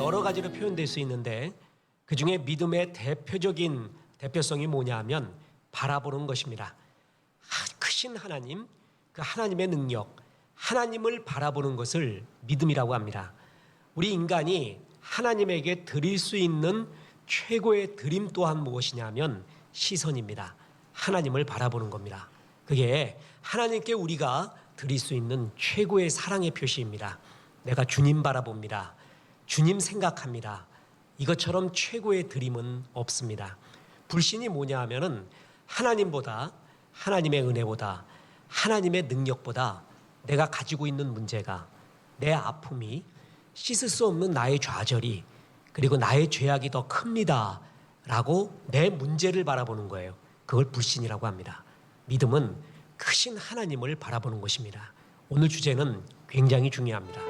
여러 가지로 표현될 수 있는데 그중에 믿음의 대표적인 대표성이 뭐냐 하면 바라보는 것입니다. 크신 하나님, 그 하나님의 능력, 하나님을 바라보는 것을 믿음이라고 합니다. 우리 인간이 하나님에게 드릴 수 있는 최고의 드림 또한 무엇이냐면 시선입니다. 하나님을 바라보는 겁니다. 그게 하나님께 우리가 드릴 수 있는 최고의 사랑의 표시입니다. 내가 주님 바라봅니다. 주님 생각합니다. 이것처럼 최고의 드림은 없습니다. 불신이 뭐냐 하면은 하나님보다, 하나님의 은혜보다, 하나님의 능력보다 내가 가지고 있는 문제가, 내 아픔이, 씻을 수 없는 나의 좌절이, 그리고 나의 죄악이 더 큽니다 라고 내 문제를 바라보는 거예요. 그걸 불신이라고 합니다. 믿음은 크신 하나님을 바라보는 것입니다. 오늘 주제는 굉장히 중요합니다.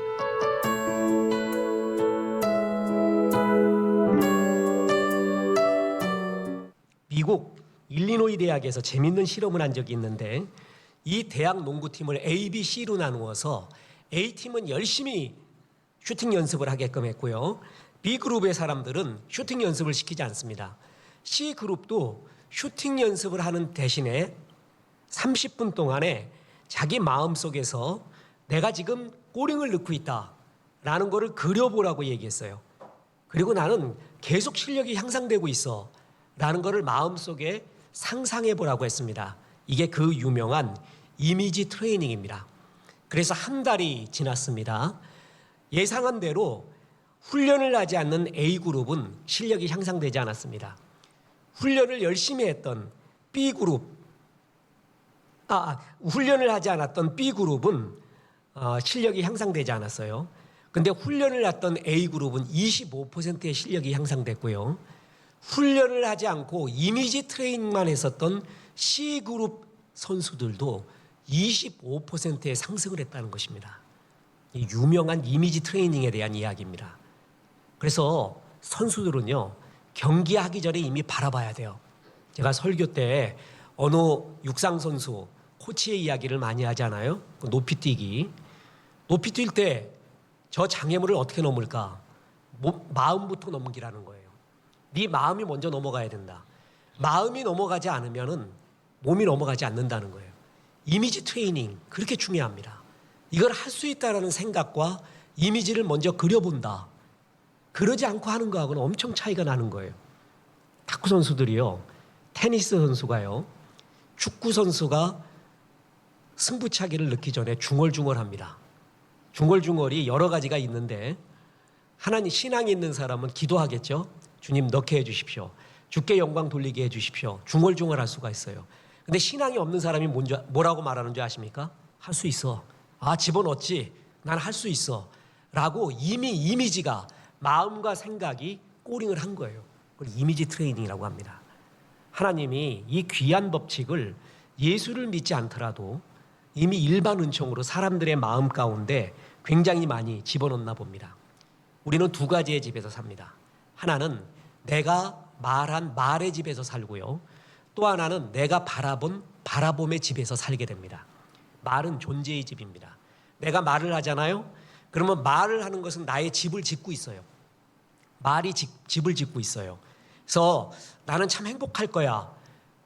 미국 일리노이 대학에서 재밌는 실험을 한 적이 있는데 이 대학 농구팀을 A, B, C로 나누어서 A팀은 열심히 슈팅 연습을 하게끔 했고요. B그룹의 사람들은 슈팅 연습을 시키지 않습니다. C그룹도 슈팅 연습을 하는 대신에 30분 동안에 자기 마음속에서 내가 지금 골링을 넣고 있다라는 거를 그려보라고 얘기했어요. 그리고 나는 계속 실력이 향상되고 있어 라는 거를 마음속에 상상해 보라고 했습니다. 이게 그 유명한 이미지 트레이닝입니다. 그래서 한 달이 지났습니다. 예상한 대로 훈련을 하지 않는 A그룹은 실력이 향상되지 않았습니다. 훈련을 열심히 했던 훈련을 하지 않았던 B그룹은 실력이 향상되지 않았어요. 근데 훈련을 했던 A그룹은 25%의 실력이 향상됐고요. 훈련을 하지 않고 이미지 트레이닝만 했었던 C그룹 선수들도 25%의 상승을 했다는 것입니다. 이 유명한 이미지 트레이닝에 대한 이야기입니다. 그래서 선수들은요, 경기하기 전에 이미 바라봐야 돼요. 제가 설교 때 어느 육상 선수 코치의 이야기를 많이 하잖아요. 높이 뛰기. 높이 뛸 때 저 장애물을 어떻게 넘을까? 마음부터 넘기라는 거예요. 네 마음이 먼저 넘어가야 된다. 마음이 넘어가지 않으면은 몸이 넘어가지 않는다는 거예요. 이미지 트레이닝 그렇게 중요합니다. 이걸 할 수 있다라는 생각과 이미지를 먼저 그려본다. 그러지 않고 하는 거하고는 엄청 차이가 나는 거예요. 탁구 선수들이요, 테니스 선수가요, 축구 선수가 승부차기를 넣기 전에 중얼중얼합니다. 중얼중얼이 여러 가지가 있는데 하나님 신앙이 있는 사람은 기도하겠죠. 주님 넣게 해주십시오. 주께 영광 돌리게 해주십시오. 중얼중얼할 수가 있어요. 근데 신앙이 없는 사람이 뭐라고 말하는 줄 아십니까? 할 수 있어. 집어넣었지. 난 할 수 있어. 라고 이미 이미지가, 마음과 생각이 꼬링을 한 거예요. 그걸 이미지 트레이닝이라고 합니다. 하나님이 이 귀한 법칙을 예수를 믿지 않더라도 이미 일반 은총으로 사람들의 마음 가운데 굉장히 많이 집어넣나 봅니다. 우리는 두 가지의 집에서 삽니다. 하나는 내가 말한 말의 집에서 살고요. 또 하나는 내가 바라본 바라봄의 집에서 살게 됩니다. 말은 존재의 집입니다. 내가 말을 하잖아요. 그러면 말을 하는 것은 나의 집을 짓고 있어요. 말이 집을 짓고 있어요. 그래서 나는 참 행복할 거야.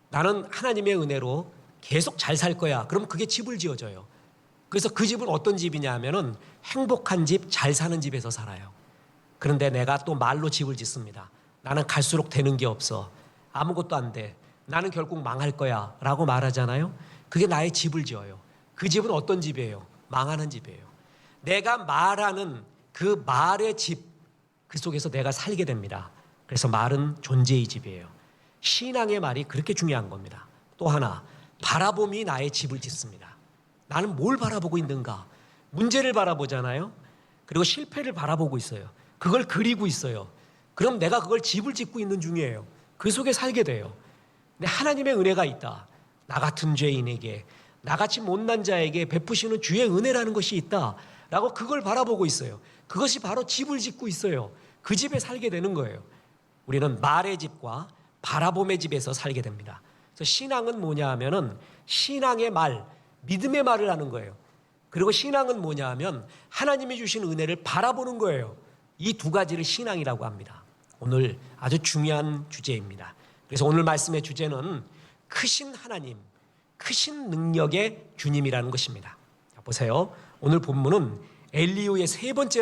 나는 하나님의 은혜로 계속 잘 살 거야. 그럼 그게 집을 지어줘요. 그래서 그 집은 어떤 집이냐 하면은 행복한 집, 잘 사는 집에서 살아요. 그런데 내가 또 말로 집을 짓습니다. 나는 갈수록 되는 게 없어. 아무것도 안 돼. 나는 결국 망할 거야 라고 말하잖아요. 그게 나의 집을 지어요. 그 집은 어떤 집이에요? 망하는 집이에요. 내가 말하는 그 말의 집, 그 속에서 내가 살게 됩니다. 그래서 말은 존재의 집이에요. 신앙의 말이 그렇게 중요한 겁니다. 또 하나, 바라봄이 나의 집을 짓습니다. 나는 뭘 바라보고 있는가? 문제를 바라보잖아요. 그리고 실패를 바라보고 있어요. 그걸 그리고 있어요. 그럼 내가 그걸 집을 짓고 있는 중이에요. 그 속에 살게 돼요. 근데 하나님의 은혜가 있다. 나 같은 죄인에게, 나같이 못난 자에게 베푸시는 주의 은혜라는 것이 있다 라고 그걸 바라보고 있어요. 그것이 바로 집을 짓고 있어요. 그 집에 살게 되는 거예요. 우리는 말의 집과 바라봄의 집에서 살게 됩니다. 그래서 신앙은 뭐냐 하면은 신앙의 말, 믿음의 말을 하는 거예요. 그리고 신앙은 뭐냐 하면 하나님이 주신 은혜를 바라보는 거예요. 이 두 가지를 신앙이라고 합니다. 오늘 아주 중요한 주제입니다. 그래서 오늘 말씀의 주제는 크신 하나님, 크신 능력의 주님이라는 것입니다. 자, 보세요. 오늘 본문은 엘리후의 세 번째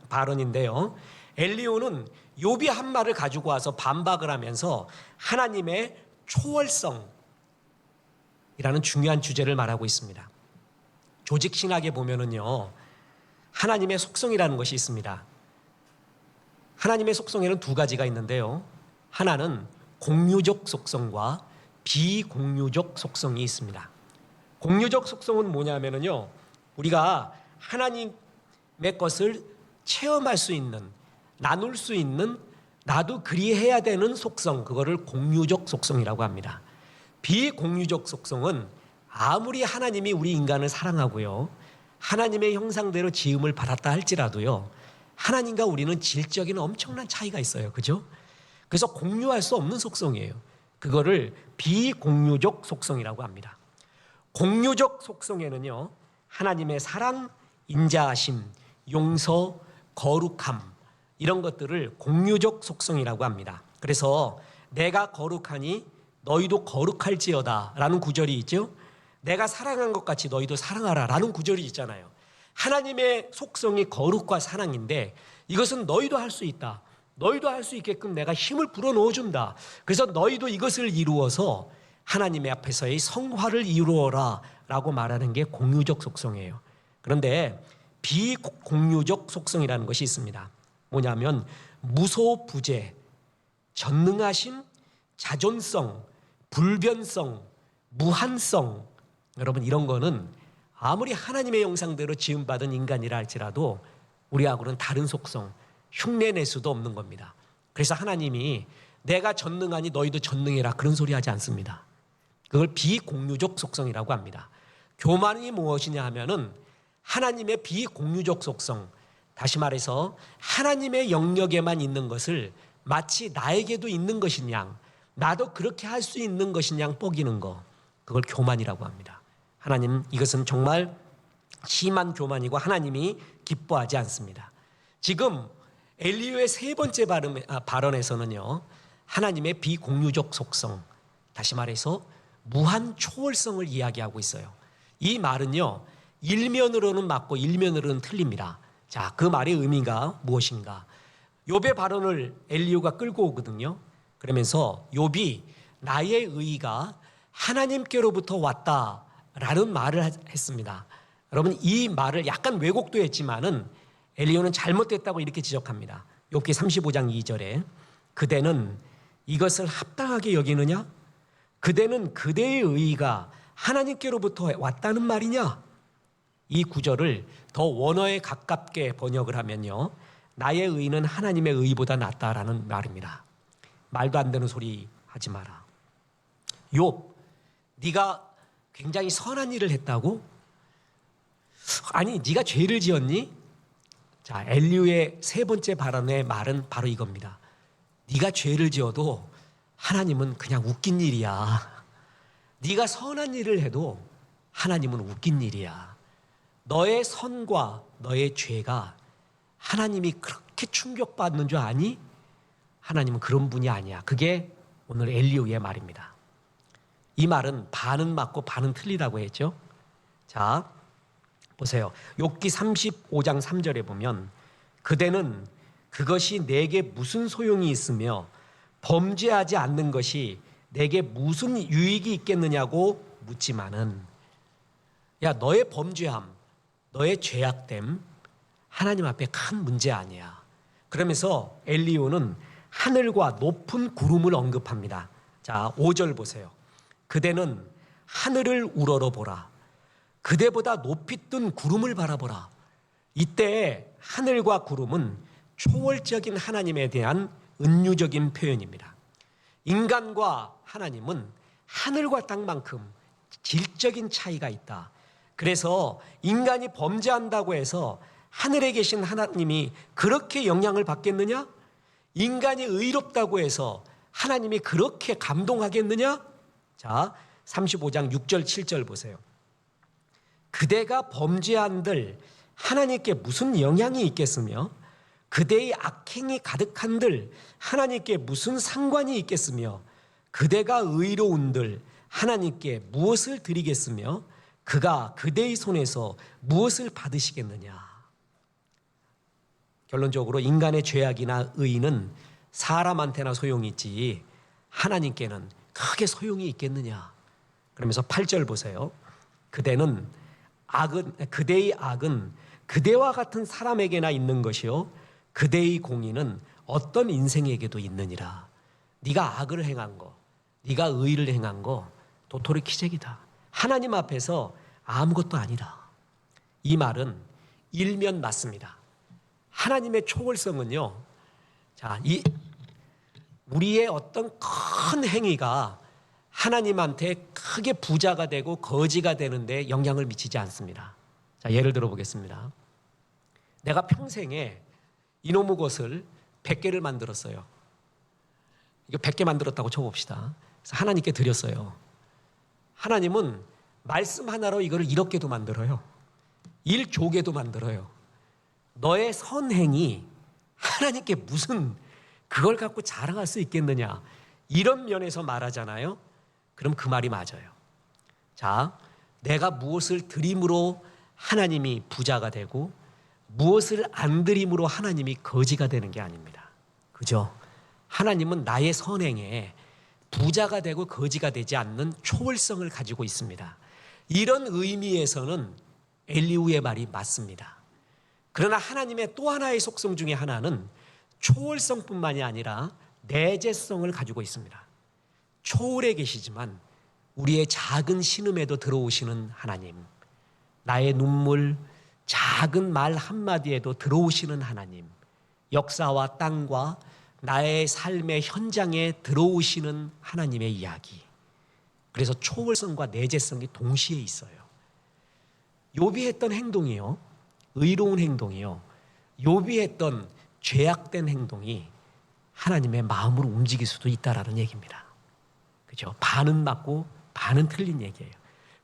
발언인데요. 엘리후는 욥이 한 말을 가지고 와서 반박을 하면서 하나님의 초월성이라는 중요한 주제를 말하고 있습니다. 조직 신학에 보면은요, 하나님의 속성이라는 것이 있습니다. 하나님의 속성에는 두 가지가 있는데요. 하나는 공유적 속성과 비공유적 속성이 있습니다. 공유적 속성은 뭐냐면요, 우리가 하나님의 것을 체험할 수 있는, 나눌 수 있는, 나도 그리해야 되는 속성, 그거를 공유적 속성이라고 합니다. 비공유적 속성은 아무리 하나님이 우리 인간을 사랑하고요, 하나님의 형상대로 지음을 받았다 할지라도요, 하나님과 우리는 질적인 엄청난 차이가 있어요. 그죠? 그래서 공유할 수 없는 속성이에요. 그거를 비공유적 속성이라고 합니다. 공유적 속성에는요, 하나님의 사랑, 인자하심, 용서, 거룩함, 이런 것들을 공유적 속성이라고 합니다. 그래서 내가 거룩하니 너희도 거룩할지어다 라는 구절이 있죠. 내가 사랑한 것 같이 너희도 사랑하라 라는 구절이 있잖아요. 하나님의 속성이 거룩과 사랑인데 이것은 너희도 할 수 있다. 너희도 할 수 있게끔 내가 힘을 불어넣어준다. 그래서 너희도 이것을 이루어서 하나님의 앞에서의 성화를 이루어라 라고 말하는 게 공유적 속성이에요. 그런데 비공유적 속성이라는 것이 있습니다. 뭐냐면 무소부재, 전능하심, 자존성, 불변성, 무한성. 여러분, 이런 거는 아무리 하나님의 형상대로 지음받은 인간이라 할지라도 우리하고는 다른 속성, 흉내낼 수도 없는 겁니다. 그래서 하나님이 내가 전능하니 너희도 전능해라 그런 소리 하지 않습니다. 그걸 비공유적 속성이라고 합니다. 교만이 무엇이냐 하면은 하나님의 비공유적 속성, 다시 말해서 하나님의 영역에만 있는 것을 마치 나에게도 있는 것인 양, 나도 그렇게 할 수 있는 것인 양 뻐기는 거, 그걸 교만이라고 합니다. 하나님, 이것은 정말 심한 교만이고 하나님이 기뻐하지 않습니다. 지금 엘리후의 세 번째 발언에서는요, 하나님의 비공유적 속성, 다시 말해서 무한 초월성을 이야기하고 있어요. 이 말은요, 일면으로는 맞고 일면으로는 틀립니다. 자, 그 말의 의미가 무엇인가? 욥의 발언을 엘리후가 끌고 오거든요. 그러면서 욥이 나의 의의가 하나님께로부터 왔다라는 말을 했습니다. 여러분, 이 말을 약간 왜곡도 했지만은 엘리후는 잘못됐다고 이렇게 지적합니다. 욥기 35장 2절에 그대는 이것을 합당하게 여기느냐? 그대는 그대의 의의가 하나님께로부터 왔다는 말이냐? 이 구절을 더 원어에 가깝게 번역을 하면요, 나의 의의는 하나님의 의의보다 낫다라는 말입니다. 말도 안 되는 소리 하지 마라. 욥, 네가 굉장히 선한 일을 했다고? 아니, 네가 죄를 지었니? 자, 엘리후의 세 번째 발언의 말은 바로 이겁니다. 네가 죄를 지어도 하나님은 그냥 웃긴 일이야. 네가 선한 일을 해도 하나님은 웃긴 일이야. 너의 선과 너의 죄가 하나님이 그렇게 충격받는 줄 아니? 하나님은 그런 분이 아니야. 그게 오늘 엘리후의 말입니다. 이 말은 반은 맞고 반은 틀리다고 했죠. 자, 보세요. 욥기 35장 3절에 보면 그대는 그것이 내게 무슨 소용이 있으며 범죄하지 않는 것이 내게 무슨 유익이 있겠느냐고 묻지만은, 야, 너의 범죄함, 너의 죄악됨 하나님 앞에 큰 문제 아니야. 그러면서 엘리후는 하늘과 높은 구름을 언급합니다. 자, 5절 보세요. 그대는 하늘을 우러러보라. 그대보다 높이 뜬 구름을 바라보라. 이때 하늘과 구름은 초월적인 하나님에 대한 은유적인 표현입니다. 인간과 하나님은 하늘과 땅만큼 질적인 차이가 있다. 그래서 인간이 범죄한다고 해서 하늘에 계신 하나님이 그렇게 영향을 받겠느냐? 인간이 의롭다고 해서 하나님이 그렇게 감동하겠느냐? 자, 35장 6절 7절 보세요. 그대가 범죄한들 하나님께 무슨 영향이 있겠으며 그대의 악행이 가득한들 하나님께 무슨 상관이 있겠으며 그대가 의로운들 하나님께 무엇을 드리겠으며 그가 그대의 손에서 무엇을 받으시겠느냐. 결론적으로 인간의 죄악이나 의는 사람한테나 소용이 있지 하나님께는 크게 소용이 있겠느냐. 그러면서 8절 보세요. 그대의 악은 그대와 같은 사람에게나 있는 것이요 그대의 공의는 어떤 인생에게도 있느니라. 네가 악을 행한 거, 네가 의를 행한 거 도토리 키재기다. 하나님 앞에서 아무것도 아니다. 이 말은 일면 맞습니다. 하나님의 초월성은요, 우리의 어떤 큰 행위가 하나님한테 크게 부자가 되고 거지가 되는데 영향을 미치지 않습니다. 자, 예를 들어 보겠습니다. 내가 평생에 이놈의 것을 100개를 만들었어요. 이거 100개 만들었다고 쳐봅시다. 그래서 하나님께 드렸어요. 하나님은 말씀 하나로 이거를 1억 개도 만들어요. 1조 개도 만들어요. 너의 선행이 하나님께 무슨 그걸 갖고 자랑할 수 있겠느냐, 이런 면에서 말하잖아요. 그럼 그 말이 맞아요. 자, 내가 무엇을 드림으로 하나님이 부자가 되고 무엇을 안 드림으로 하나님이 거지가 되는 게 아닙니다. 그죠? 하나님은 나의 선행에 부자가 되고 거지가 되지 않는 초월성을 가지고 있습니다. 이런 의미에서는 엘리후의 말이 맞습니다. 그러나 하나님의 또 하나의 속성 중에 하나는 초월성뿐만이 아니라 내재성을 가지고 있습니다. 초월에 계시지만 우리의 작은 신음에도 들어오시는 하나님, 나의 눈물, 작은 말 한마디에도 들어오시는 하나님, 역사와 땅과 나의 삶의 현장에 들어오시는 하나님의 이야기. 그래서 초월성과 내재성이 동시에 있어요. 욥이 했던 행동이요, 의로운 행동이요, 욥이 했던 죄악된 행동이 하나님의 마음으로 움직일 수도 있다라는 얘기입니다. 그죠? 반은 맞고 반은 틀린 얘기예요.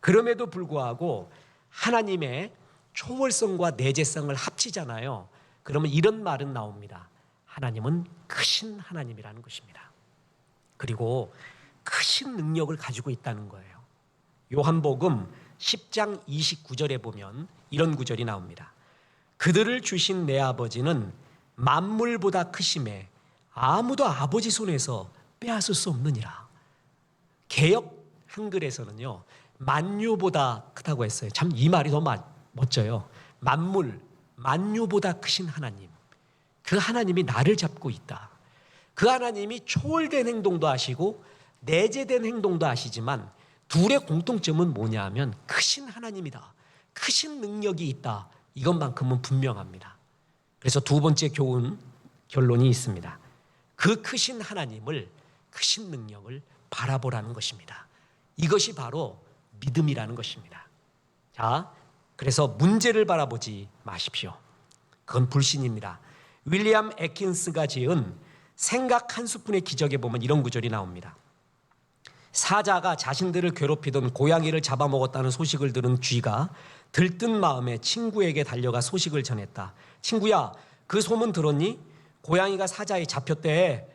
그럼에도 불구하고 하나님의 초월성과 내재성을 합치잖아요. 그러면 이런 말은 나옵니다. 하나님은 크신 하나님이라는 것입니다. 그리고 크신 능력을 가지고 있다는 거예요. 요한복음 10장 29절에 보면 이런 구절이 나옵니다. 그들을 주신 내 아버지는 만물보다 크심에 아무도 아버지 손에서 빼앗을 수 없느니라. 개역 한글에서는요, 만유보다 크다고 했어요. 참 이 말이 더 멋져요. 만유보다 크신 하나님, 그 하나님이 나를 잡고 있다. 그 하나님이 초월된 행동도 하시고 내재된 행동도 하시지만 둘의 공통점은 뭐냐 하면 크신 하나님이다, 크신 능력이 있다, 이것만큼은 분명합니다. 그래서 두 번째 결론이 있습니다. 그 크신 하나님을, 크신 능력을 바라보라는 것입니다. 이것이 바로 믿음이라는 것입니다. 자, 그래서 문제를 바라보지 마십시오. 그건 불신입니다. 윌리엄 애킨스가 지은 생각 한 스푼의 기적에 보면 이런 구절이 나옵니다. 사자가 자신들을 괴롭히던 고양이를 잡아먹었다는 소식을 들은 쥐가 들뜬 마음에 친구에게 달려가 소식을 전했다. 친구야, 그 소문 들었니? 고양이가 사자에 잡혔대.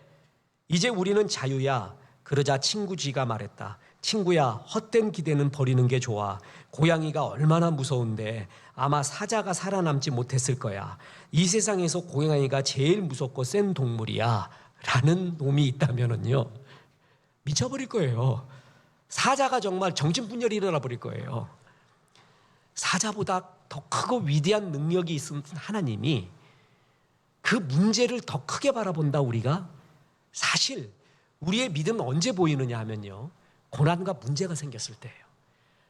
이제 우리는 자유야. 그러자 친구 쥐가 말했다. 친구야, 헛된 기대는 버리는 게 좋아. 고양이가 얼마나 무서운데 아마 사자가 살아남지 못했을 거야. 이 세상에서 고양이가 제일 무섭고 센 동물이야 라는 놈이 있다면은요, 미쳐버릴 거예요. 사자가 정말 정신분열이 일어나 버릴 거예요. 사자보다 더 크고 위대한 능력이 있는 하나님이 그 문제를 더 크게 바라본다. 우리가 사실 우리의 믿음은 언제 보이느냐 하면요, 고난과 문제가 생겼을 때예요.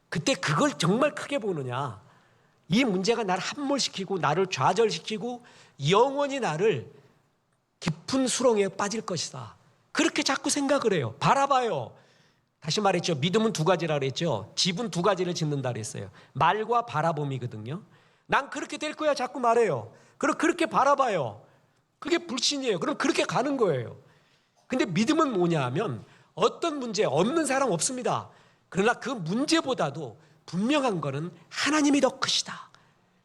그때 그걸 정말 크게 보느냐, 이 문제가 나를 함몰시키고 나를 좌절시키고 영원히 나를 깊은 수렁에 빠질 것이다, 그렇게 자꾸 생각을 해요. 바라봐요. 다시 말했죠. 믿음은 두 가지라 그랬죠. 집은 두 가지를 짓는다 그랬어요. 말과 바라봄이거든요. 난 그렇게 될 거야 자꾸 말해요. 그럼 그렇게 바라봐요. 그게 불신이에요. 그럼 그렇게 가는 거예요. 근데 믿음은 뭐냐 하면 어떤 문제 없는 사람 없습니다. 그러나 그 문제보다도 분명한 거는 하나님이 더 크시다.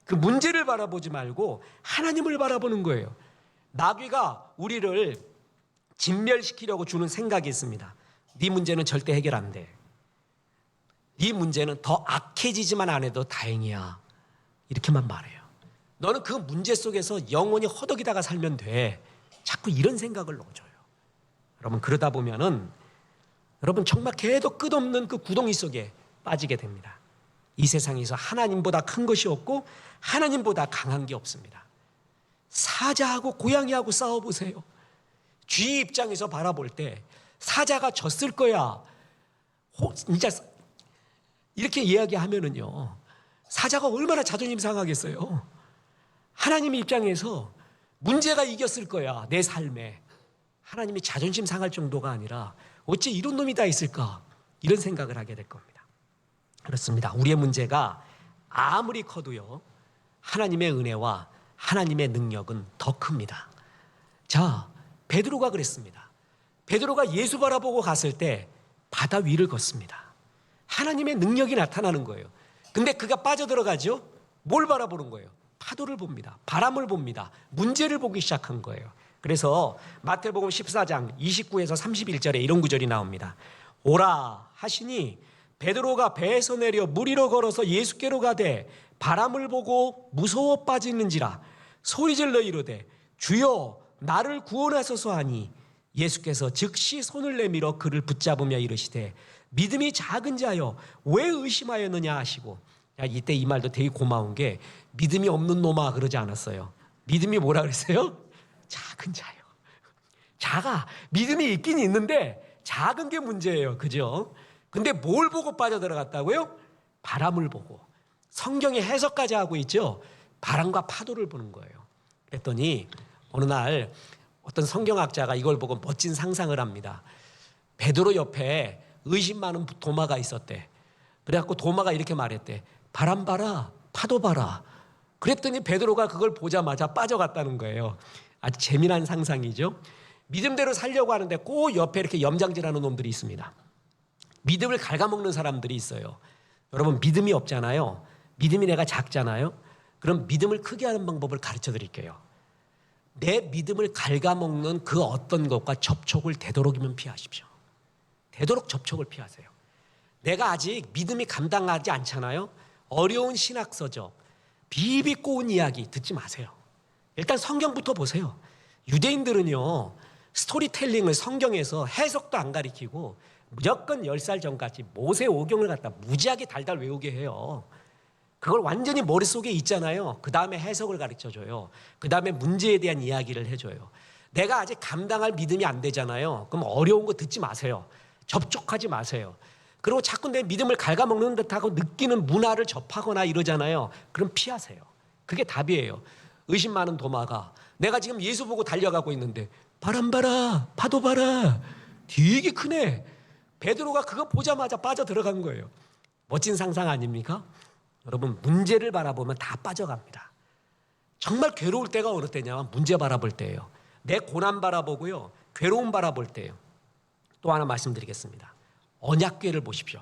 그 문제를 바라보지 말고 하나님을 바라보는 거예요. 마귀가 우리를 진멸시키려고 주는 생각이 있습니다. 네 문제는 절대 해결 안 돼. 네 문제는 더 악해지지만 않아도 다행이야. 이렇게만 말해요. 너는 그 문제 속에서 영원히 허덕이다가 살면 돼. 자꾸 이런 생각을 넣어줘요. 여러분, 그러다 보면은 여러분 정말 계속 끝없는 그 구덩이 속에 빠지게 됩니다. 이 세상에서 하나님보다 큰 것이 없고 하나님보다 강한 게 없습니다. 사자하고 고양이하고 싸워보세요. 쥐 입장에서 바라볼 때 사자가 졌을 거야. 진짜 이렇게 이야기하면은요, 사자가 얼마나 자존심 상하겠어요. 하나님 입장에서 문제가 이겼을 거야, 내 삶에. 하나님이 자존심 상할 정도가 아니라 어째 이런 놈이 다 있을까, 이런 생각을 하게 될 겁니다. 그렇습니다. 우리의 문제가 아무리 커도요, 하나님의 은혜와 하나님의 능력은 더 큽니다. 자, 베드로가 그랬습니다. 베드로가 예수 바라보고 갔을 때 바다 위를 걷습니다. 하나님의 능력이 나타나는 거예요. 근데 그가 빠져들어가죠? 뭘 바라보는 거예요? 파도를 봅니다. 바람을 봅니다. 문제를 보기 시작한 거예요. 그래서 마태복음 14장 29에서 31절에 이런 구절이 나옵니다. 오라 하시니 베드로가 배에서 내려 물 위로 걸어서 예수께로 가되 바람을 보고 무서워 빠지는지라 소리질러 이르되 주여 나를 구원하소서 하니 예수께서 즉시 손을 내밀어 그를 붙잡으며 이르시되 믿음이 작은 자여 왜 의심하였느냐 하시고, 이때 이 말도 되게 고마운 게 믿음이 없는 놈아 그러지 않았어요. 믿음이 뭐라 그랬어요? 작은 자요. 작아. 믿음이 있긴 있는데 작은 게 문제예요. 그죠? 근데 뭘 보고 빠져들어갔다고요? 바람을 보고. 성경의 해석까지 하고 있죠. 바람과 파도를 보는 거예요. 그랬더니 어느 날 어떤 성경학자가 이걸 보고 멋진 상상을 합니다. 베드로 옆에 의심 많은 도마가 있었대. 그래갖고 도마가 이렇게 말했대. 바람 봐라, 파도 봐라. 그랬더니 베드로가 그걸 보자마자 빠져갔다는 거예요. 아주 재미난 상상이죠. 믿음대로 살려고 하는데 꼭 옆에 이렇게 염장질하는 놈들이 있습니다. 믿음을 갉아먹는 사람들이 있어요. 여러분, 믿음이 없잖아요. 믿음이 내가 작잖아요. 그럼 믿음을 크게 하는 방법을 가르쳐 드릴게요. 내 믿음을 갉아먹는 그 어떤 것과 접촉을 되도록이면 피하십시오. 되도록 접촉을 피하세요. 내가 아직 믿음이 감당하지 않잖아요. 어려운 신학서적, 비비 꼬운 이야기 듣지 마세요. 일단 성경부터 보세요. 유대인들은요, 스토리텔링을 성경에서 해석도 안 가리키고 무조건 10살 전까지 모세 오경을 갖다 무지하게 달달 외우게 해요. 그걸 완전히 머릿속에 있잖아요. 그 다음에 해석을 가르쳐줘요. 그 다음에 문제에 대한 이야기를 해줘요. 내가 아직 감당할 믿음이 안 되잖아요. 그럼 어려운 거 듣지 마세요. 접촉하지 마세요. 그리고 자꾸 내 믿음을 갉아먹는 듯하고 느끼는 문화를 접하거나 이러잖아요. 그럼 피하세요. 그게 답이에요. 의심 많은 도마가 내가 지금 예수 보고 달려가고 있는데 바람 봐라, 파도 봐라, 되게 크네. 베드로가 그거 보자마자 빠져들어간 거예요. 멋진 상상 아닙니까? 여러분, 문제를 바라보면 다 빠져갑니다. 정말 괴로울 때가 어느 때냐면 문제 바라볼 때예요. 내 고난 바라보고요, 괴로움 바라볼 때예요. 또 하나 말씀드리겠습니다. 언약궤를 보십시오.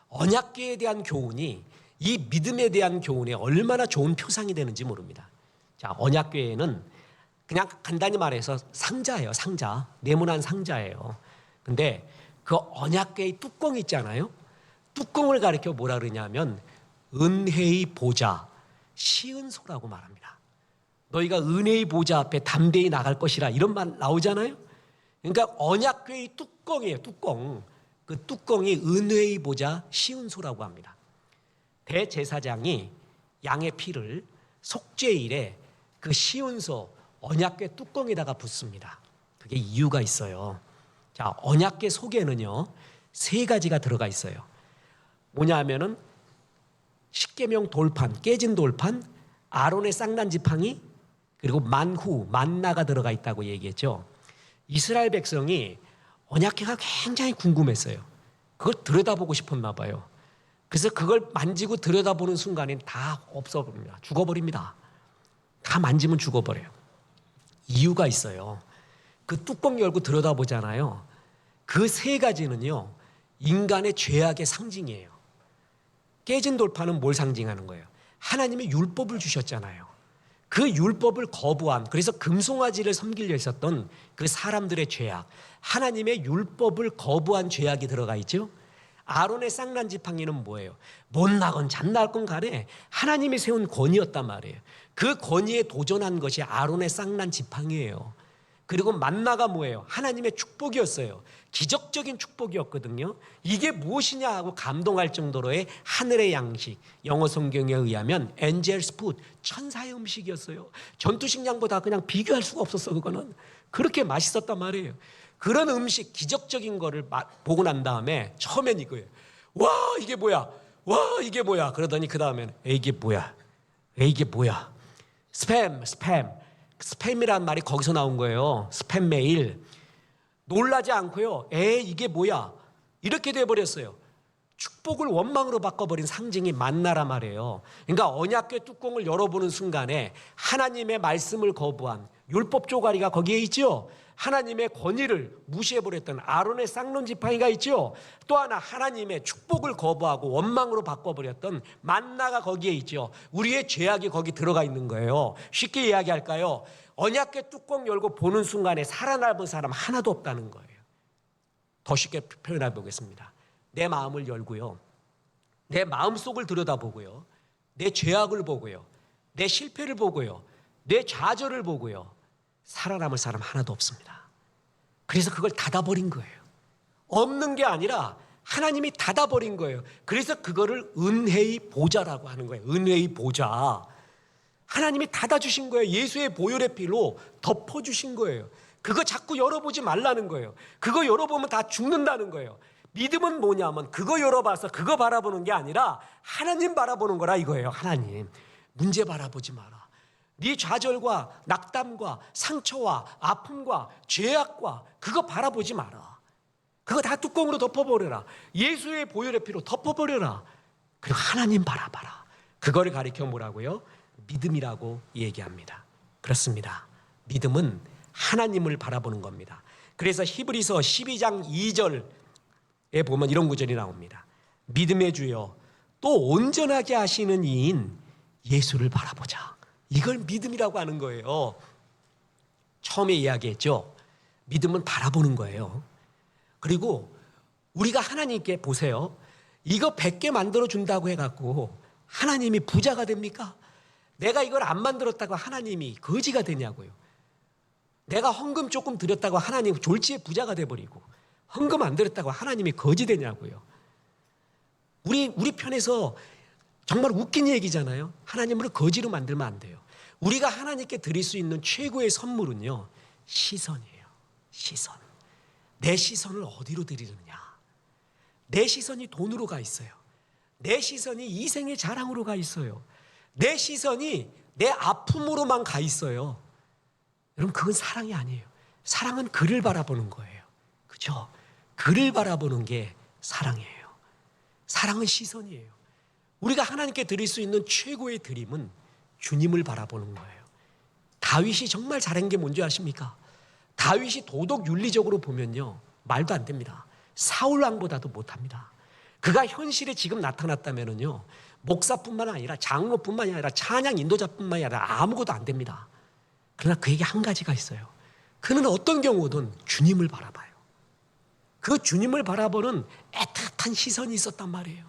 언약궤에 대한 교훈이 이 믿음에 대한 교훈에 얼마나 좋은 표상이 되는지 모릅니다. 자, 언약궤에는 그냥 간단히 말해서 상자예요. 상자. 네모난 상자예요. 근데 그 언약궤의 뚜껑 있잖아요. 뚜껑을 가리켜 뭐라 그러냐면 은혜의 보좌, 시은소라고 말합니다. 너희가 은혜의 보좌 앞에 담대히 나갈 것이라 이런 말 나오잖아요. 그러니까 언약궤의 뚜껑이에요. 뚜껑. 그 뚜껑이 은혜의 보좌 시은소라고 합니다. 대제사장이 양의 피를 속죄일에 그 시은소 언약궤 뚜껑에다가 붓습니다. 그게 이유가 있어요. 자, 언약궤 속에는요 3가지가 들어가 있어요. 뭐냐 하면은 십계명 돌판, 깨진 돌판, 아론의 쌍난 지팡이, 그리고 만후, 만나가 들어가 있다고 얘기했죠. 이스라엘 백성이 언약궤가 굉장히 궁금했어요. 그걸 들여다보고 싶었나 봐요. 그래서 그걸 만지고 들여다보는 순간엔 다 없어버립니다. 죽어버립니다. 다 만지면 죽어버려요. 이유가 있어요. 그 뚜껑 열고 들여다보잖아요. 그 3가지는요 인간의 죄악의 상징이에요. 깨진 돌판은 뭘 상징하는 거예요? 하나님의 율법을 주셨잖아요. 그 율법을 거부한, 그래서 금송아지를 섬기려 했었던 그 사람들의 죄악, 하나님의 율법을 거부한 죄악이 들어가 있죠. 아론의 쌍난 지팡이는 뭐예요? 못나건 잣나건 간에 하나님이 세운 권위였단 말이에요. 그 권위에 도전한 것이 아론의 쌍난 지팡이예요. 그리고 만나가 뭐예요? 하나님의 축복이었어요. 기적적인 축복이었거든요. 이게 무엇이냐 하고 감동할 정도로의 하늘의 양식, 영어 성경에 의하면 엔젤스 푸드, 천사의 음식이었어요. 전투식량보다 그냥 비교할 수가 없었어. 그거는 그렇게 맛있었단 말이에요. 그런 음식, 기적적인 거를 보고 난 다음에 처음엔 이거예요. 와, 이게 뭐야? 와, 이게 뭐야? 그러더니 그 다음에는 이게 뭐야? 이게 뭐야? 스팸이란 말이 거기서 나온 거예요. 스팸 메일. 놀라지 않고요. 이게 뭐야? 이렇게 돼버렸어요. 축복을 원망으로 바꿔버린 상징이 만나라 말이에요. 그러니까 언약궤 뚜껑을 열어보는 순간에 하나님의 말씀을 거부한 율법 조가리가 거기에 있죠. 하나님의 권위를 무시해버렸던 아론의 쌍론 지팡이가 있죠. 또 하나 하나님의 축복을 거부하고 원망으로 바꿔버렸던 만나가 거기에 있죠. 우리의 죄악이 거기 들어가 있는 거예요. 쉽게 이야기할까요? 언약궤 뚜껑 열고 보는 순간에 살아남은 사람 하나도 없다는 거예요. 더 쉽게 표현해 보겠습니다. 내 마음을 열고요, 내 마음속을 들여다보고요, 내 죄악을 보고요, 내 실패를 보고요, 내 좌절을 보고요, 살아남을 사람 하나도 없습니다. 그래서 그걸 닫아버린 거예요. 없는 게 아니라 하나님이 닫아버린 거예요. 그래서 그거를 은혜의 보좌라고 하는 거예요. 은혜의 보좌. 하나님이 닫아주신 거예요. 예수의 보혈의 피로 덮어주신 거예요. 그거 자꾸 열어보지 말라는 거예요. 그거 열어보면 다 죽는다는 거예요. 믿음은 뭐냐면 그거 열어봐서 그거 바라보는 게 아니라 하나님 바라보는 거라 이거예요. 하나님. 문제 바라보지 마라. 네 좌절과 낙담과 상처와 아픔과 죄악과 그거 바라보지 마라. 그거 다 뚜껑으로 덮어버려라. 예수의 보혈의 피로 덮어버려라. 그리고 하나님 바라봐라. 그거를 가리켜 뭐라고요? 믿음이라고 얘기합니다. 그렇습니다. 믿음은 하나님을 바라보는 겁니다. 그래서 히브리서 12장 2절에 보면 이런 구절이 나옵니다. 믿음의 주여 또 온전하게 하시는 이인 예수를 바라보자. 이걸 믿음이라고 하는 거예요. 처음에 이야기했죠. 믿음은 바라보는 거예요. 그리고 우리가 하나님께 보세요. 이거 100개 만들어준다고 해갖고 하나님이 부자가 됩니까? 내가 이걸 안 만들었다고 하나님이 거지가 되냐고요. 내가 헌금 조금 드렸다고 하나님 졸지에 부자가 돼버리고 헌금 안 드렸다고 하나님이 거지 되냐고요. 우리 편에서 정말 웃긴 얘기잖아요. 하나님을 거지로 만들면 안 돼요. 우리가 하나님께 드릴 수 있는 최고의 선물은요, 시선이에요. 시선. 내 시선을 어디로 드리느냐. 내 시선이 돈으로 가 있어요. 내 시선이 이생의 자랑으로 가 있어요. 내 시선이 내 아픔으로만 가 있어요. 여러분, 그건 사랑이 아니에요. 사랑은 그를 바라보는 거예요. 그죠? 그를 바라보는 게 사랑이에요. 사랑은 시선이에요. 우리가 하나님께 드릴 수 있는 최고의 드림은 주님을 바라보는 거예요. 다윗이 정말 잘한 게 뭔지 아십니까? 다윗이 도덕 윤리적으로 보면요, 말도 안 됩니다. 사울 왕보다도 못합니다. 그가 현실에 지금 나타났다면요, 목사뿐만 아니라 장로뿐만이 아니라 찬양 인도자뿐만이 아니라 아무것도 안 됩니다. 그러나 그에게 한 가지가 있어요. 그는 어떤 경우든 주님을 바라봐요. 그 주님을 바라보는 애틋한 시선이 있었단 말이에요.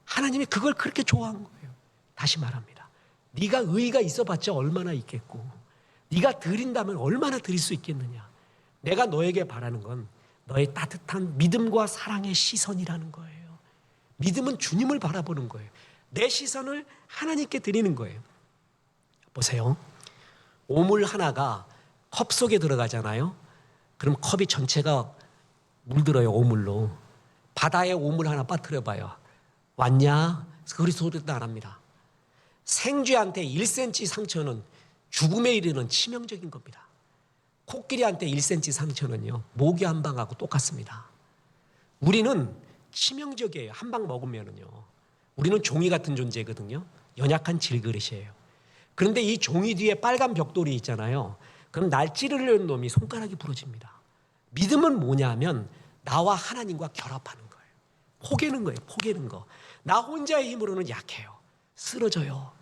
하나님이 그걸 그렇게 좋아한 거예요. 다시 말합니다. 네가 의의가 있어봤자 얼마나 있겠고 네가 드린다면 얼마나 드릴 수 있겠느냐. 내가 너에게 바라는 건 너의 따뜻한 믿음과 사랑의 시선이라는 거예요. 믿음은 주님을 바라보는 거예요. 내 시선을 하나님께 드리는 거예요. 보세요. 오물 하나가 컵 속에 들어가잖아요. 그럼 컵이 전체가 물들어요. 오물로. 바다에 오물 하나 빠뜨려봐요. 왔냐? 그리 소리도 안 합니다. 생쥐한테 1cm 상처는 죽음에 이르는 치명적인 겁니다. 코끼리한테 1cm 상처는요, 모기 한 방하고 똑같습니다. 우리는 치명적이에요. 한 방 먹으면은요. 우리는 종이 같은 존재거든요. 연약한 질그릇이에요. 그런데 이 종이 뒤에 빨간 벽돌이 있잖아요. 그럼 날 찌르려는 놈이 손가락이 부러집니다. 믿음은 뭐냐면 나와 하나님과 결합하는 거예요. 포개는 거예요. 포개는 거. 나 혼자의 힘으로는 약해요. 쓰러져요.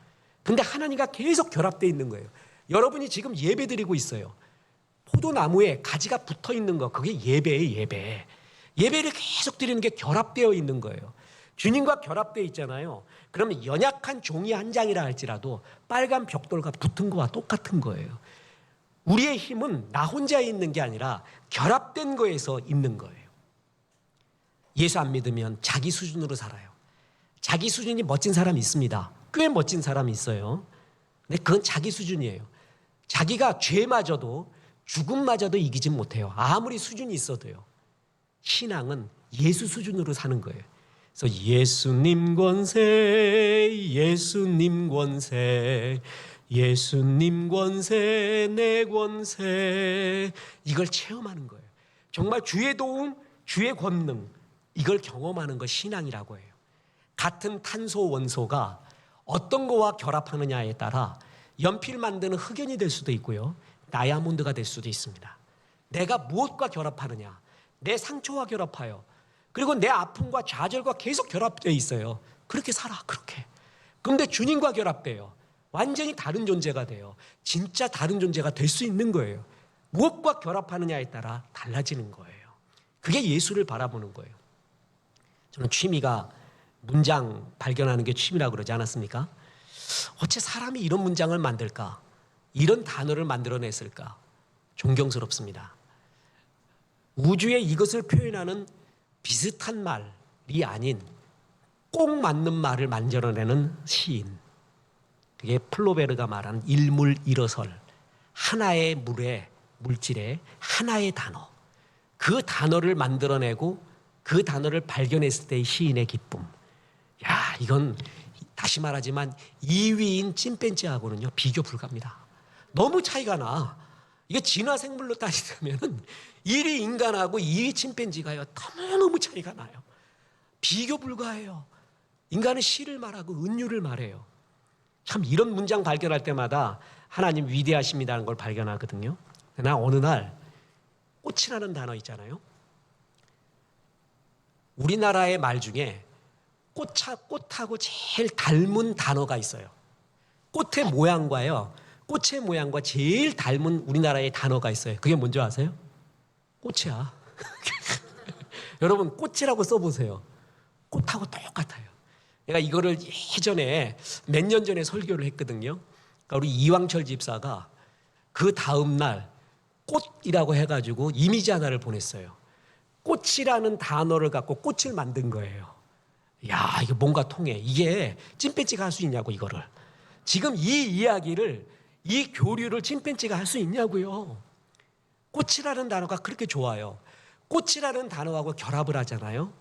근데 하나님과 계속 결합되어 있는 거예요. 여러분이 지금 예배 드리고 있어요. 포도나무에 가지가 붙어 있는 거, 그게 예배예요, 예배. 예배를 계속 드리는 게 결합되어 있는 거예요. 주님과 결합되어 있잖아요. 그러면 연약한 종이 한 장이라 할지라도 빨간 벽돌과 붙은 거와 똑같은 거예요. 우리의 힘은 나 혼자 있는 게 아니라 결합된 거에서 있는 거예요. 예수 안 믿으면 자기 수준으로 살아요. 자기 수준이 멋진 사람이 있습니다. 꽤 멋진 사람이 있어요. 근데 그건 자기 수준이에요. 자기가 죄마저도 죽음마저도 이기진 못해요. 아무리 수준이 있어도요. 신앙은 예수 수준으로 사는 거예요. 그래서 예수님 권세, 예수님 권세, 예수님 권세, 내 권세, 이걸 체험하는 거예요. 정말 주의 도움, 주의 권능, 이걸 경험하는 것 신앙이라고 해요. 같은 탄소 원소가 어떤 거와 결합하느냐에 따라 연필 만드는 흑연이 될 수도 있고요, 다이아몬드가 될 수도 있습니다. 내가 무엇과 결합하느냐, 내 상처와 결합하여, 그리고 내 아픔과 좌절과 계속 결합되어 있어요. 그렇게 살아, 그렇게. 그런데 주님과 결합돼요. 완전히 다른 존재가 돼요. 진짜 다른 존재가 될 수 있는 거예요. 무엇과 결합하느냐에 따라 달라지는 거예요. 그게 예수를 바라보는 거예요. 저는 취미가 문장 발견하는 게 취미라고 그러지 않았습니까? 어째 사람이 이런 문장을 만들까? 이런 단어를 만들어냈을까? 존경스럽습니다. 우주에 이것을 표현하는 비슷한 말이 아닌 꼭 맞는 말을 만들어내는 시인, 그게 플로베르가 말한 일물일어설, 하나의 물에, 물질에 하나의 단어, 그 단어를 만들어내고 그 단어를 발견했을 때의 시인의 기쁨. 야, 이건 다시 말하지만 2위인 침팬지하고는요 비교 불가합니다. 너무 차이가 나. 이게 진화 생물로 따지자면은 1위 인간하고 2위 침팬지가요 너무너무 차이가 나요. 비교 불가해요. 인간은 시를 말하고 은유를 말해요. 참 이런 문장 발견할 때마다 하나님 위대하십니다는 걸 발견하거든요. 그러나 어느 날 꽃이라는 단어 있잖아요. 우리나라의 말 중에 꽃하고 제일 닮은 단어가 있어요. 꽃의 모양과요, 꽃의 모양과 제일 닮은 우리나라의 단어가 있어요. 그게 뭔지 아세요? 꽃이야. 여러분 꽃이라고 써보세요. 꽃하고 똑같아요. 내가 이거를 예전에 몇 년 전에 설교를 했거든요. 그러니까 우리 이왕철 집사가 그 다음 날 꽃이라고 해가지고 이미지 하나를 보냈어요. 꽃이라는 단어를 갖고 꽃을 만든 거예요. 야, 이게 뭔가 통해. 이게 침팬지가 할 수 있냐고, 이거를. 지금 이 이야기를, 이 교류를 침팬지가 할 수 있냐고요. 꽃이라는 단어가 그렇게 좋아요. 꽃이라는 단어하고 결합을 하잖아요.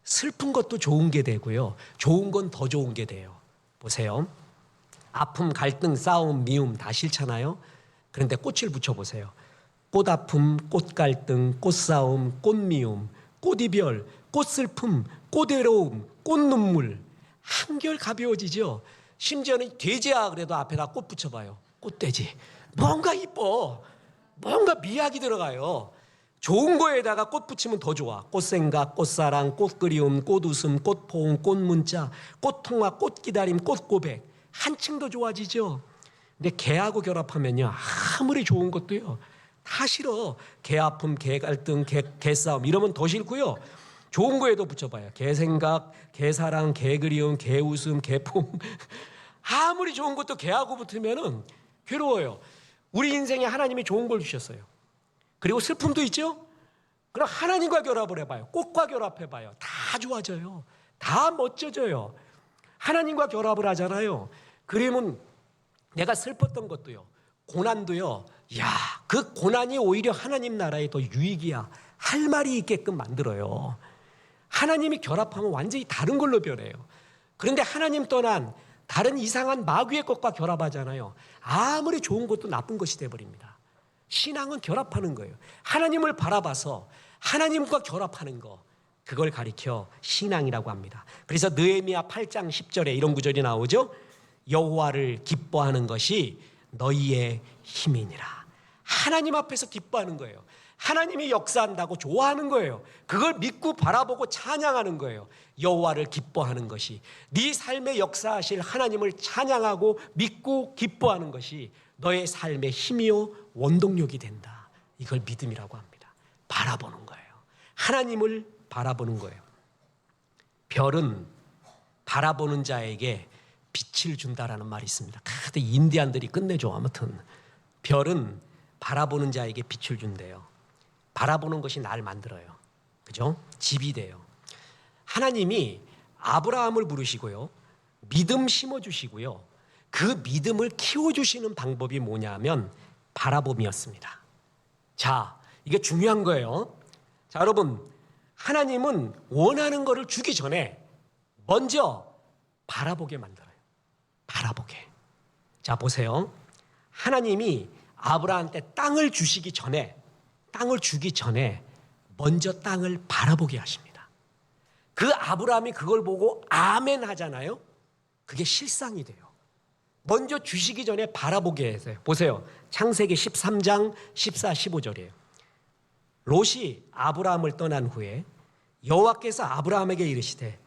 슬픈 것도 좋은 게 되고요, 좋은 건 더 좋은 게 돼요. 보세요. 아픔, 갈등, 싸움, 미움 다 싫잖아요. 그런데 꽃을 붙여보세요. 꽃아픔, 꽃갈등, 꽃싸움, 꽃미움, 꽃이별, 꽃슬픔, 꽃외로움, 꽃눈물, 한결 가벼워지죠. 심지어는 돼지야 그래도 앞에다 꽃 붙여봐요. 꽃돼지. 뭔가 이뻐. 뭔가 미학이 들어가요. 좋은 거에다가 꽃 붙이면 더 좋아. 꽃생각, 꽃사랑, 꽃그리움, 꽃웃음, 꽃포옹, 꽃문자, 꽃통화, 꽃기다림, 꽃고백. 한층 더 좋아지죠. 근데 개하고 결합하면요, 아무리 좋은 것도요 다 싫어. 개 아픔, 개 갈등, 개 싸움 이러면 더 싫고요. 좋은 거에도 붙여봐요. 개 생각, 개 사랑, 개 그리움, 개 웃음, 개 포옹. 아무리 좋은 것도 개하고 붙으면은 괴로워요. 우리 인생에 하나님이 좋은 걸 주셨어요. 그리고 슬픔도 있죠? 그럼 하나님과 결합을 해봐요. 꽃과 결합해봐요. 다 좋아져요. 다 멋져져요. 하나님과 결합을 하잖아요. 그러면 내가 슬펐던 것도요, 고난도요, 야, 그 고난이 오히려 하나님 나라에 더 유익이야 할 말이 있게끔 만들어요. 하나님이 결합하면 완전히 다른 걸로 변해요. 그런데 하나님 떠난 다른 이상한 마귀의 것과 결합하잖아요. 아무리 좋은 것도 나쁜 것이 돼버립니다. 신앙은 결합하는 거예요. 하나님을 바라봐서 하나님과 결합하는 거, 그걸 가리켜 신앙이라고 합니다. 그래서 느헤미야 8장 10절에 이런 구절이 나오죠. 여호와를 기뻐하는 것이 너희의 힘이니라. 하나님 앞에서 기뻐하는 거예요. 하나님이 역사한다고 좋아하는 거예요. 그걸 믿고 바라보고 찬양하는 거예요. 여호와를 기뻐하는 것이, 네 삶에 역사하실 하나님을 찬양하고 믿고 기뻐하는 것이 너의 삶의 힘이요 원동력이 된다. 이걸 믿음이라고 합니다. 바라보는 거예요. 하나님을 바라보는 거예요. 별은 바라보는 자에게 빛을 준다라는 말이 있습니다. 근데 인디안들이 끝내줘. 아무튼 별은 바라보는 자에게 빛을 준대요. 바라보는 것이 날 만들어요. 그죠? 집이 돼요. 하나님이 아브라함을 부르시고요, 믿음 심어주시고요, 그 믿음을 키워주시는 방법이 뭐냐면 바라봄이었습니다. 자, 이게 중요한 거예요. 자, 여러분, 하나님은 원하는 것을 주기 전에 먼저 바라보게 만들어요. 바라보게. 자, 보세요. 하나님이 아브라함한테 땅을 주기 전에 먼저 땅을 바라보게 하십니다. 그 아브라함이 그걸 보고 아멘 하잖아요. 그게 실상이 돼요. 먼저 주시기 전에 바라보게 해서요. 보세요. 창세기 13장 14, 15절이에요. 롯이 아브라함을 떠난 후에 여호와께서 아브라함에게 이르시되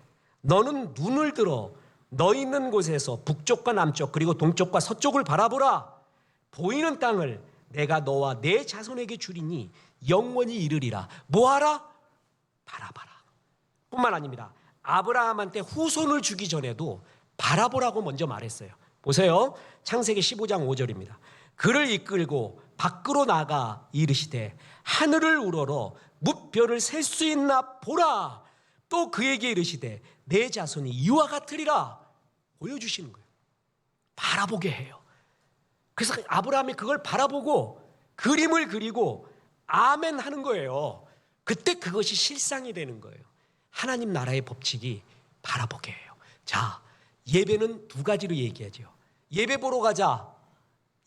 너는 눈을 들어 너 있는 곳에서 북쪽과 남쪽 그리고 동쪽과 서쪽을 바라보라. 보이는 땅을 내가 너와 내 자손에게 주리니 영원히 이르리라. 뭐하라? 바라봐라. 뿐만 아닙니다. 아브라함한테 후손을 주기 전에도 바라보라고 먼저 말했어요. 보세요. 창세기 15장 5절입니다. 그를 이끌고 밖으로 나가 이르시되 하늘을 우러러 무별을 셀 수 있나 보라. 또 그에게 이르시되 내 자손이 이와 같으리라. 보여주시는 거예요. 바라보게 해요. 그래서 아브라함이 그걸 바라보고 그림을 그리고 아멘 하는 거예요. 그때 그것이 실상이 되는 거예요. 하나님 나라의 법칙이 바라보게 해요. 자, 예배는 두 가지로 얘기하죠. 예배 보러 가자,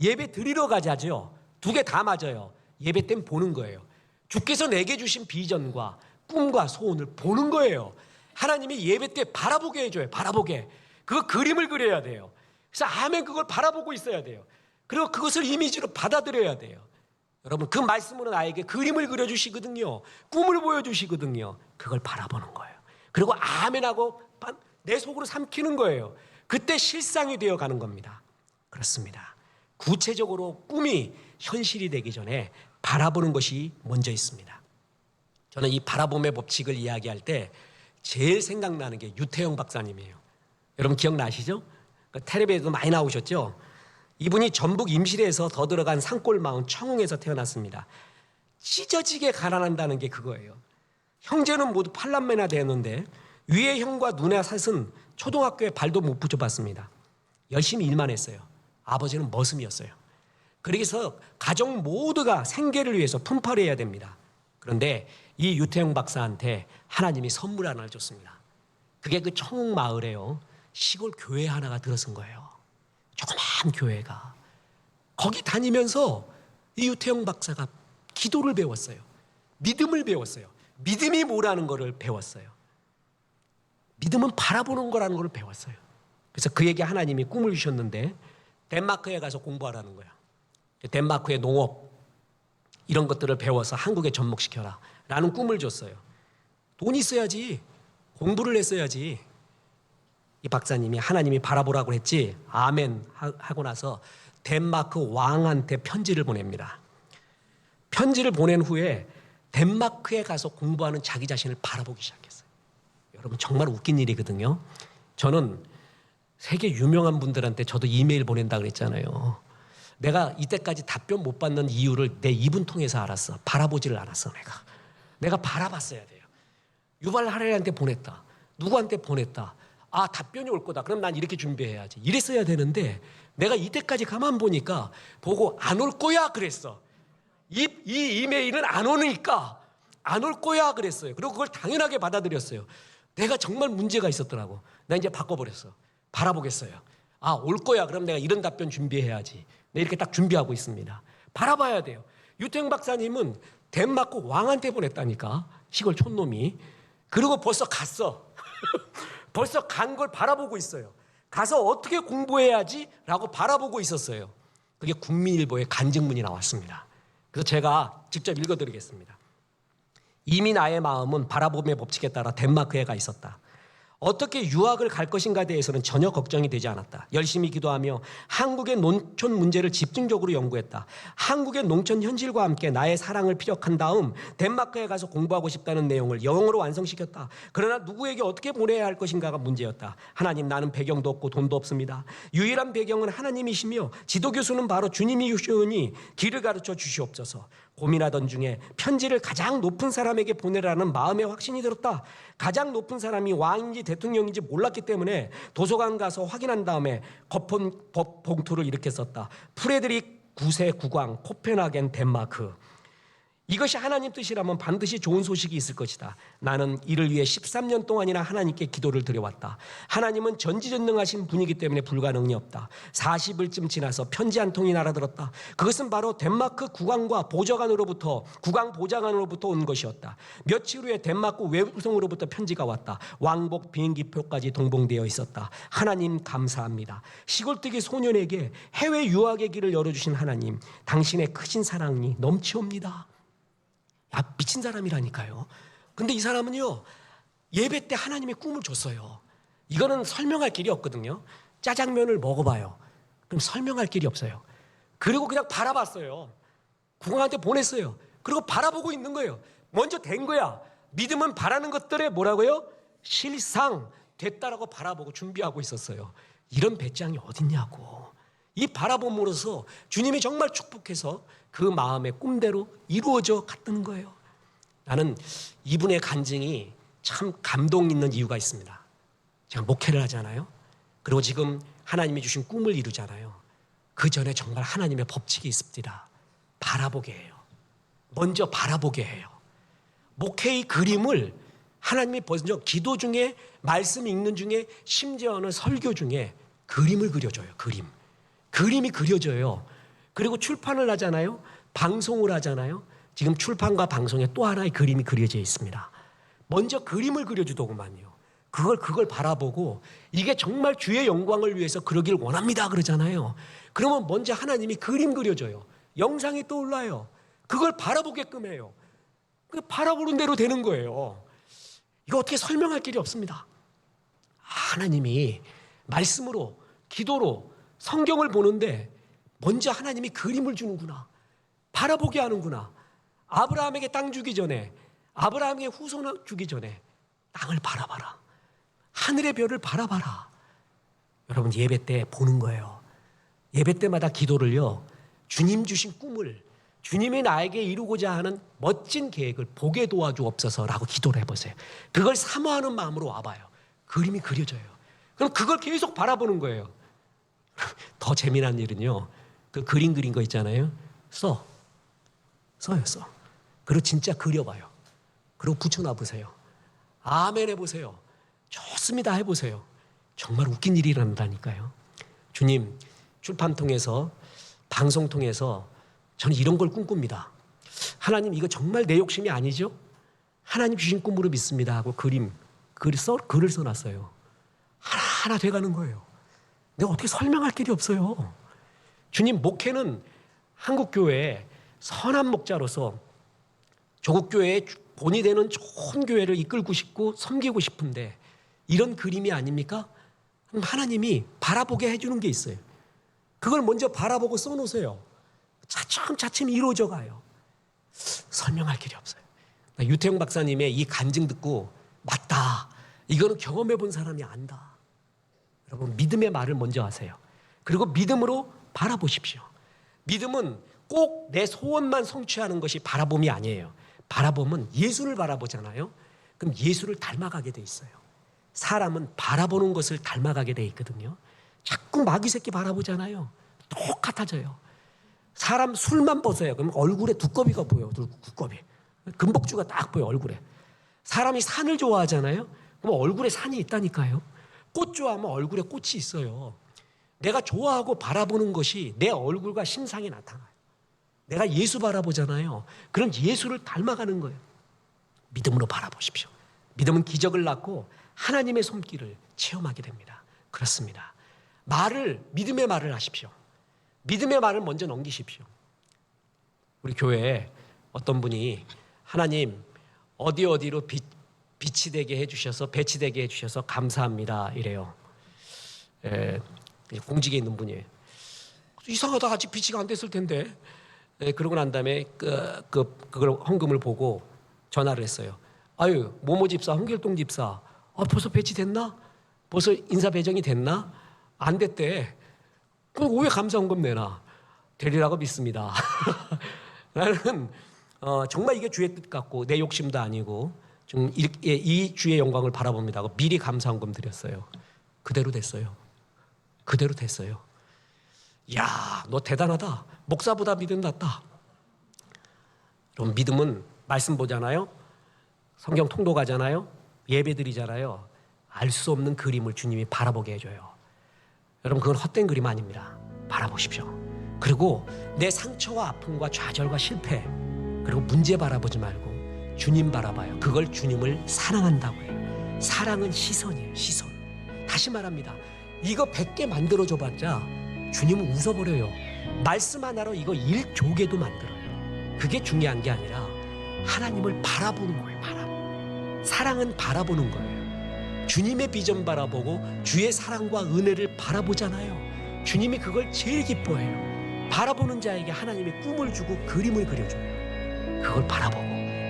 예배 드리러 가자죠. 두 개 다 맞아요. 예배 때는 보는 거예요. 주께서 내게 주신 비전과 꿈과 소원을 보는 거예요. 하나님이 예배 때 바라보게 해줘요. 바라보게. 그 그림을 그려야 돼요. 그래서 아멘 그걸 바라보고 있어야 돼요. 그리고 그것을 이미지로 받아들여야 돼요. 여러분, 그 말씀으로 나에게 그림을 그려주시거든요. 꿈을 보여주시거든요. 그걸 바라보는 거예요. 그리고 아멘하고 내 속으로 삼키는 거예요. 그때 실상이 되어가는 겁니다. 그렇습니다. 구체적으로 꿈이 현실이 되기 전에 바라보는 것이 먼저 있습니다. 저는 이 바라봄의 법칙을 이야기할 때 제일 생각나는 게 유태영 박사님이에요. 여러분 기억나시죠? 텔레비에도 많이 나오셨죠? 이분이 전북 임실에서 더 들어간 산골마을 청웅에서 태어났습니다. 찢어지게 가난한다는 게 그거예요. 형제는 모두 팔남매나 되었는데 위에 형과 누나 셋은 초등학교에 발도 못 붙여봤습니다. 열심히 일만 했어요. 아버지는 머슴이었어요. 그래서 가족 모두가 생계를 위해서 품팔이 해야 됩니다. 그런데 이 유태영 박사한테 하나님이 선물 하나를 줬습니다. 그게 그 청웅 마을에요. 시골 교회 하나가 들어선 거예요. 조그만 교회가. 거기 다니면서 이 유태영 박사가 기도를 배웠어요. 믿음을 배웠어요. 믿음이 뭐라는 것을 배웠어요. 믿음은 바라보는 거라는 걸 배웠어요. 그래서 그에게 하나님이 꿈을 주셨는데 덴마크에 가서 공부하라는 거야. 덴마크의 농업 이런 것들을 배워서 한국에 접목시켜라 라는 꿈을 줬어요. 돈 있어야지. 공부를 했어야지. 이 박사님이 하나님이 바라보라고 했지 아멘 하고 나서 덴마크 왕한테 편지를 보냅니다. 편지를 보낸 후에 덴마크에 가서 공부하는 자기 자신을 바라보기 시작했어요. 여러분 정말 웃긴 일이거든요. 저는 세계 유명한 분들한테 저도 이메일 보낸다 그랬잖아요. 내가 이때까지 답변 못 받는 이유를 내 이분 통해서 알았어. 바라보지를 않았어. 내가 바라봤어야 돼요. 유발 하레리한테 보냈다. 누구한테 보냈다. 아, 답변이 올 거다. 그럼 난 이렇게 준비해야지. 이랬어야 되는데 내가 이때까지 가만 보니까 보고 안 올 거야 그랬어. 이 이메일은 안 오니까 안 올 거야 그랬어요. 그리고 그걸 당연하게 받아들였어요. 내가 정말 문제가 있었더라고. 나 이제 바꿔버렸어. 바라보겠어요. 아, 올 거야. 그럼 내가 이런 답변 준비해야지. 네, 이렇게 딱 준비하고 있습니다. 바라봐야 돼요. 유태영 박사님은 덴마크 왕한테 보냈다니까. 시골 촌놈이. 그리고 벌써 갔어. 벌써 간 걸 바라보고 있어요. 가서 어떻게 공부해야지? 라고 바라보고 있었어요. 그게 국민일보에 간증문이 나왔습니다. 그래서 제가 직접 읽어드리겠습니다. 이미 나의 마음은 바라봄의 법칙에 따라 덴마크에 가 있었다. 어떻게 유학을 갈 것인가에 대해서는 전혀 걱정이 되지 않았다. 열심히 기도하며 한국의 농촌 문제를 집중적으로 연구했다. 한국의 농촌 현실과 함께 나의 사랑을 피력한 다음 덴마크에 가서 공부하고 싶다는 내용을 영어로 완성시켰다. 그러나 누구에게 어떻게 보내야 할 것인가가 문제였다. 하나님, 나는 배경도 없고 돈도 없습니다. 유일한 배경은 하나님이시며 지도교수는 바로 주님이시오니 길을 가르쳐 주시옵소서. 고민하던 중에 편지를 가장 높은 사람에게 보내라는 마음의 확신이 들었다. 가장 높은 사람이 왕인지 대통령인지 몰랐기 때문에 도서관 가서 확인한 다음에 거폰 봉투를 이렇게 썼다. 프레드릭 9세 국왕 코펜하겐 덴마크. 이것이 하나님 뜻이라면 반드시 좋은 소식이 있을 것이다. 나는 이를 위해 13년 동안이나 하나님께 기도를 드려왔다. 하나님은 전지전능하신 분이기 때문에 불가능이 없다. 40일쯤 지나서 편지 한 통이 날아들었다. 그것은 바로 덴마크 국왕과 국왕 보좌관으로부터 온 것이었다. 며칠 후에 덴마크 외부성으로부터 편지가 왔다. 왕복 비행기표까지 동봉되어 있었다. 하나님 감사합니다. 시골뜨기 소년에게 해외 유학의 길을 열어주신 하나님, 당신의 크신 사랑이 넘치옵니다. 미친 사람이라니까요. 근데 이 사람은요, 예배 때 하나님의 꿈을 줬어요. 이거는 설명할 길이 없거든요. 짜장면을 먹어봐요. 그럼 설명할 길이 없어요. 그리고 그냥 바라봤어요. 국왕한테 보냈어요. 그리고 바라보고 있는 거예요. 먼저 된 거야. 믿음은 바라는 것들에 뭐라고요? 실상 됐다라고 바라보고 준비하고 있었어요. 이런 배짱이 어딨냐고. 이 바라봄으로써 주님이 정말 축복해서 그 마음의 꿈대로 이루어져 갔던 거예요. 나는 이분의 간증이 참 감동 있는 이유가 있습니다. 제가 목회를 하잖아요. 그리고 지금 하나님이 주신 꿈을 이루잖아요. 그 전에 정말 하나님의 법칙이 있습니다. 바라보게 해요. 먼저 바라보게 해요. 목회의 그림을 하나님이 먼저 기도 중에, 말씀 읽는 중에, 심지어는 설교 중에 그림을 그려줘요. 그림이 그려져요. 그리고 출판을 하잖아요. 방송을 하잖아요. 지금 출판과 방송에 또 하나의 그림이 그려져 있습니다. 먼저 그림을 그려주더구만요. 그걸 바라보고 이게 정말 주의 영광을 위해서 그러길 원합니다 그러잖아요. 그러면 먼저 하나님이 그림 그려줘요. 영상이 떠올라요. 그걸 바라보게끔 해요. 그 바라보는 대로 되는 거예요. 이거 어떻게 설명할 길이 없습니다. 하나님이 말씀으로, 기도로, 성경을 보는데 먼저 하나님이 그림을 주는구나. 바라보게 하는구나. 아브라함에게 땅 주기 전에, 아브라함에게 후손 주기 전에 땅을 바라봐라. 하늘의 별을 바라봐라. 여러분, 예배 때 보는 거예요. 예배 때마다 기도를요, 주님 주신 꿈을, 주님이 나에게 이루고자 하는 멋진 계획을 보게 도와주옵소서라고 기도를 해보세요. 그걸 사모하는 마음으로 와봐요. 그림이 그려져요. 그럼 그걸 계속 바라보는 거예요. 더 재미난 일은요, 그 그림 그린 거 있잖아요. 써요. 그리고 진짜 그려봐요. 그리고 붙여놔보세요. 아멘 해보세요. 좋습니다 해보세요. 정말 웃긴 일이 일어난다니까요. 주님, 출판 통해서, 방송 통해서 저는 이런 걸 꿈꿉니다. 하나님, 이거 정말 내 욕심이 아니죠? 하나님 주신 꿈으로 믿습니다 하고 글을 써놨어요. 하나하나 돼가는 거예요. 내가 어떻게 설명할 길이 없어요. 주님, 목회는 한국교회에 선한 목자로서 조국교회의 본이 되는 좋은 교회를 이끌고 싶고 섬기고 싶은데 이런 그림이 아닙니까? 하나님이 바라보게 해주는 게 있어요. 그걸 먼저 바라보고 써놓으세요. 차츰차츰 이루어져 가요. 설명할 길이 없어요. 유태영 박사님의 이 간증 듣고 맞다. 이거는 경험해 본 사람이 안다. 여러분, 믿음의 말을 먼저 하세요. 그리고 믿음으로 바라보십시오. 믿음은 꼭 내 소원만 성취하는 것이 바라봄이 아니에요. 바라봄은 예수를 바라보잖아요. 그럼 예수를 닮아가게 돼 있어요. 사람은 바라보는 것을 닮아가게 돼 있거든요. 자꾸 마귀 새끼 바라보잖아요. 똑같아져요. 사람 술만 보세요. 그럼 얼굴에 두꺼비가 보여요. 두꺼비. 금복주가 딱 보여요, 얼굴에. 사람이 산을 좋아하잖아요. 그럼 얼굴에 산이 있다니까요. 꽃 좋아하면 얼굴에 꽃이 있어요. 내가 좋아하고 바라보는 것이 내 얼굴과 심상에 나타나요. 내가 예수 바라보잖아요. 그럼 예수를 닮아가는 거예요. 믿음으로 바라보십시오. 믿음은 기적을 낳고 하나님의 손길을 체험하게 됩니다. 그렇습니다. 믿음의 말을 하십시오. 믿음의 말을 먼저 넘기십시오. 우리 교회에 어떤 분이 하나님 어디로 빛이 되게 해주셔서 배치되게 해주셔서 감사합니다 이래요. 공직에 있는 분이에요. 이상하다, 아직 빛이 안 됐을 텐데. 그러고 난 다음에 그걸 헌금을 보고 전화를 했어요. 아유, 모모 집사, 홍길동 집사, 벌써 배치됐나? 벌써 인사 배정이 됐나? 안 됐대. 그럼 왜 감사 헌금 내나? 되리라고 믿습니다. 나는 정말 이게 주의 뜻 같고 내 욕심도 아니고 좀 이 주의 영광을 바라봅니다 하고 미리 감사 헌금 드렸어요. 그대로 됐어요. 그대로 됐어요. 야, 너 대단하다. 목사보다 믿음 낫다. 그럼 믿음은 말씀 보잖아요. 성경 통독하잖아요. 예배 드리잖아요. 알 수 없는 그림을 주님이 바라보게 해줘요. 여러분, 그건 헛된 그림 아닙니다. 바라보십시오. 그리고 내 상처와 아픔과 좌절과 실패, 그리고 문제 바라보지 말고 주님 바라봐요. 그걸 주님을 사랑한다고 해요. 사랑은 시선이에요. 시선. 다시 말합니다. 이거 100개 만들어줘봤자 주님은 웃어버려요. 말씀 하나로 이거 1조개도 만들어요. 그게 중요한 게 아니라 하나님을 바라보는 거예요. 사랑은 바라보는 거예요. 주님의 비전 바라보고 주의 사랑과 은혜를 바라보잖아요. 주님이 그걸 제일 기뻐해요. 바라보는 자에게 하나님이 꿈을 주고 그림을 그려줘요. 그걸 바라보고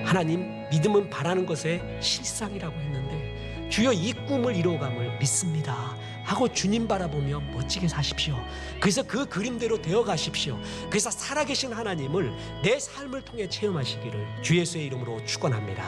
하나님, 믿음은 바라는 것의 실상이라고 했는데 주여 이 꿈을 이루어감을 믿습니다 하고 주님 바라보며 멋지게 사십시오. 그래서 그 그림대로 되어 가십시오. 그래서 살아계신 하나님을 내 삶을 통해 체험하시기를 주 예수의 이름으로 축원합니다.